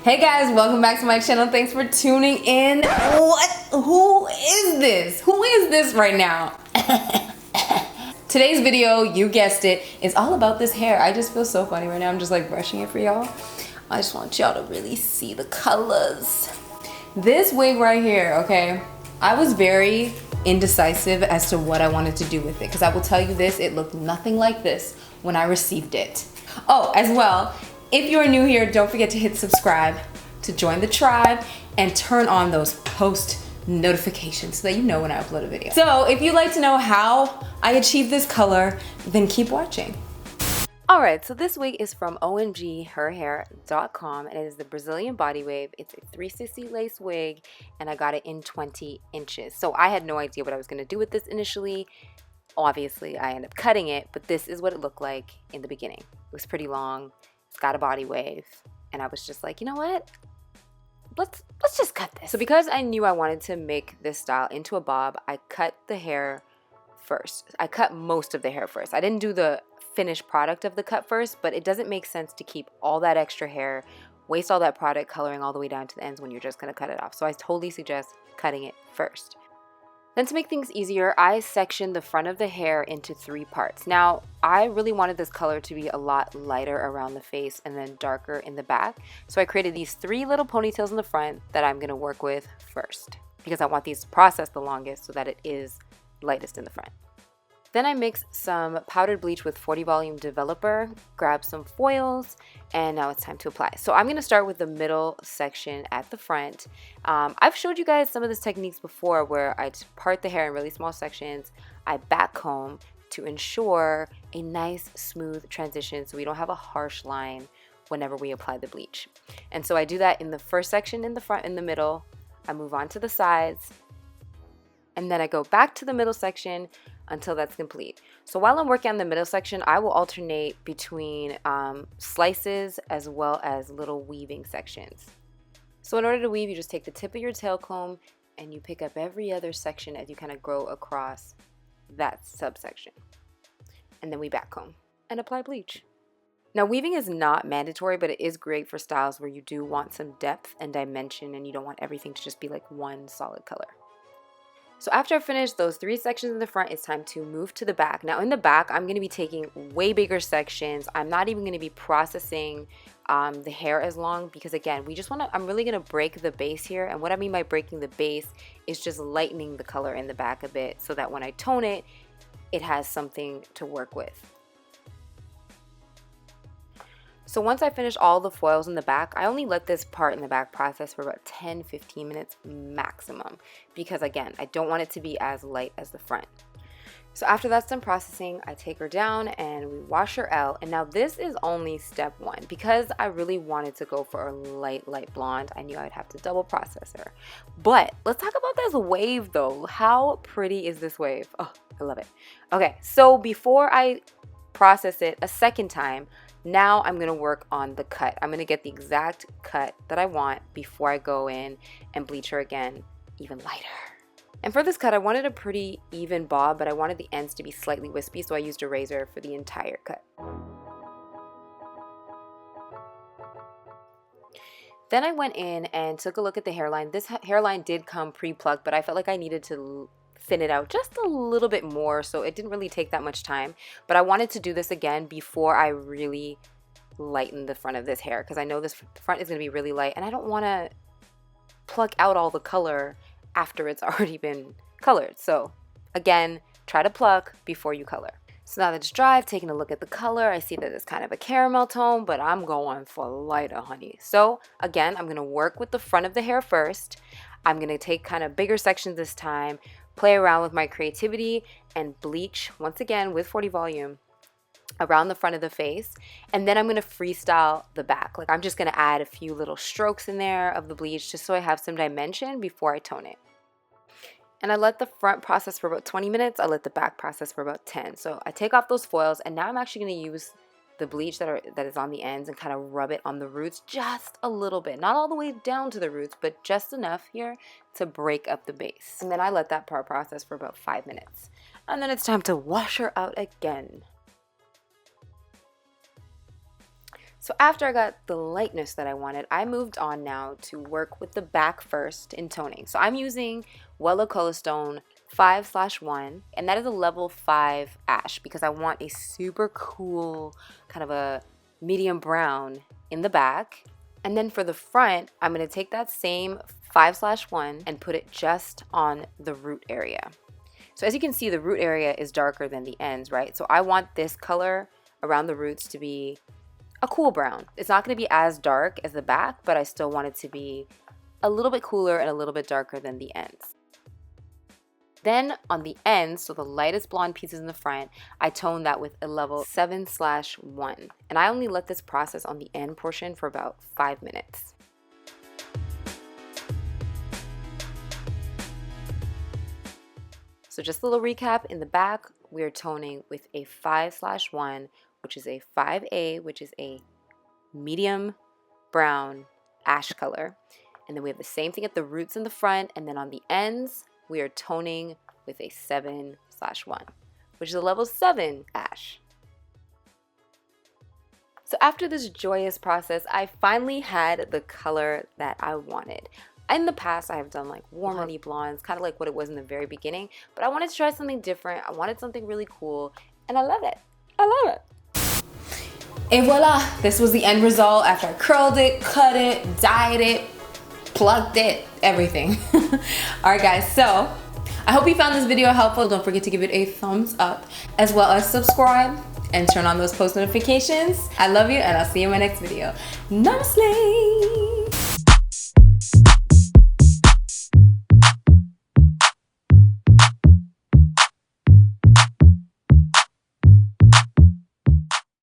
Hey guys, welcome back to my channel. Thanks for tuning in. What? Who is this? Who is this right now? Today's video, you guessed it, is all about this hair. I just feel so funny right now. I'm just like brushing it for y'all. I just want y'all to really see the colors. This wig right here, okay? I was very indecisive as to what I wanted to do with it, because I will tell you this, it looked nothing like this when I received it. Oh, as well, if you're new here, don't forget to hit subscribe to join the tribe and turn on those post notifications so that you know when I upload a video. So if you'd like to know how I achieved this color, then keep watching. All right, so this wig is from omgherhair.com and it is the Brazilian body wave. It's a 360 lace wig and I got it in 20 inches. So I had no idea what I was gonna do with this initially. Obviously, I ended up cutting it, but this is what it looked like in the beginning. It was pretty long. It's got a body wave, and I was just like, you know what? Let's just cut this. So because I knew I wanted to make this style into a bob, I cut the hair first. I cut most of the hair first. I didn't do the finished product of the cut first, but it doesn't make sense to keep all that extra hair, waste all that product coloring all the way down to the ends when you're just gonna cut it off. So I totally suggest cutting it first. Then to make things easier, I sectioned the front of the hair into 3 parts. Now, I really wanted this color to be a lot lighter around the face and then darker in the back. So I created these 3 little ponytails in the front that I'm gonna work with first because I want these to process the longest so that it is lightest in the front. Then I mixed some powdered bleach with 40 volume developer, grabbed some foils, and now it's time to apply. So I'm gonna start with the middle section at the front. I've showed you guys some of these techniques before where I part the hair in really small sections, I back comb to ensure a nice smooth transition so we don't have a harsh line whenever we apply the bleach. And so I do that in the first section in the front, in the middle, I move on to the sides, and then I go back to the middle section until that's complete. So while I'm working on the middle section, I will alternate between slices as well as little weaving sections. So in order to weave, you just take the tip of your tail comb and you pick up every other section as you kind of go across that subsection. And then we back comb and apply bleach. Now weaving is not mandatory, but it is great for styles where you do want some depth and dimension and you don't want everything to just be like one solid color. So after I finish those 3 sections in the front, it's time to move to the back. Now in the back, I'm gonna be taking way bigger sections. I'm not even gonna be processing the hair as long because again, I'm really gonna break the base here. And what I mean by breaking the base is just lightening the color in the back a bit so that when I tone it, it has something to work with. So once I finish all the foils in the back, I only let this part in the back process for about 10-15 minutes maximum because again, I don't want it to be as light as the front. So after that's done processing, I take her down and we wash her out. And now this is only step 1 because I really wanted to go for a light blonde. I knew I'd have to double process her. But let's talk about this wave though. How pretty is this wave? Oh, I love it. Okay, so before I process it a second time, now I'm gonna work on the cut. I'm gonna get the exact cut that I want before I go in and bleach her again, even lighter. And for this cut, I wanted a pretty even bob, but I wanted the ends to be slightly wispy, so I used a razor for the entire cut. Then I went in and took a look at the hairline. This hairline did come pre-plucked, but I felt like I needed to thin it out just a little bit more, so it didn't really take that much time. But I wanted to do this again before I really lighten the front of this hair because I know this front is going to be really light and I don't want to pluck out all the color after it's already been colored. So again, try to pluck before you color. So now that it's dry, I've taken a look at the color. I see that it's kind of a caramel tone, but I'm going for lighter, honey. So again, I'm going to work with the front of the hair first. I'm going to take kind of bigger sections this time, play around with my creativity and bleach once again with 40 volume around the front of the face, and then I'm going to freestyle the back. Like I'm just going to add a few little strokes in there of the bleach just so I have some dimension before I tone it. And I let the front process for about 20 minutes. I let the back process for about 10. So I take off those foils and now I'm actually going to use the bleach that is on the ends and kind of rub it on the roots just a little bit. Not all the way down to the roots, but just enough here to break up the base. And then I let that part process for about 5 minutes. And then it's time to wash her out again. So after I got the lightness that I wanted, I moved on now to work with the back first in toning. So I'm using Wella Color Stone 5/1, and that is a level 5 ash because I want a super cool kind of a medium brown in the back. And then for the front, I'm going to take that same 5/1 and put it just on the root area. So as you can see, the root area is darker than the ends, right? So I want this color around the roots to be a cool brown. It's not going to be as dark as the back, but I still want it to be a little bit cooler and a little bit darker than the ends. Then on the ends, so the lightest blonde pieces in the front, I tone that with a level 7/1. And I only let this process on the end portion for about 5 minutes. So just a little recap, in the back, we're toning with a 5/1, which is a 5A, which is a medium brown ash color. And then we have the same thing at the roots in the front, and then on the ends, we are toning with a 7/1, which is a level 7 ash. So after this joyous process, I finally had the color that I wanted. In the past, I have done like warm honey blondes, kind of like what it was in the very beginning, but I wanted to try something different. I wanted something really cool, and I love it. I love it. And voila, this was the end result after I curled it, cut it, dyed it, plucked it, everything. All right, guys, so I hope you found this video helpful. Don't forget to give it a thumbs up, as well as subscribe and turn on those post notifications. I love you, and I'll see you in my next video. Namaste.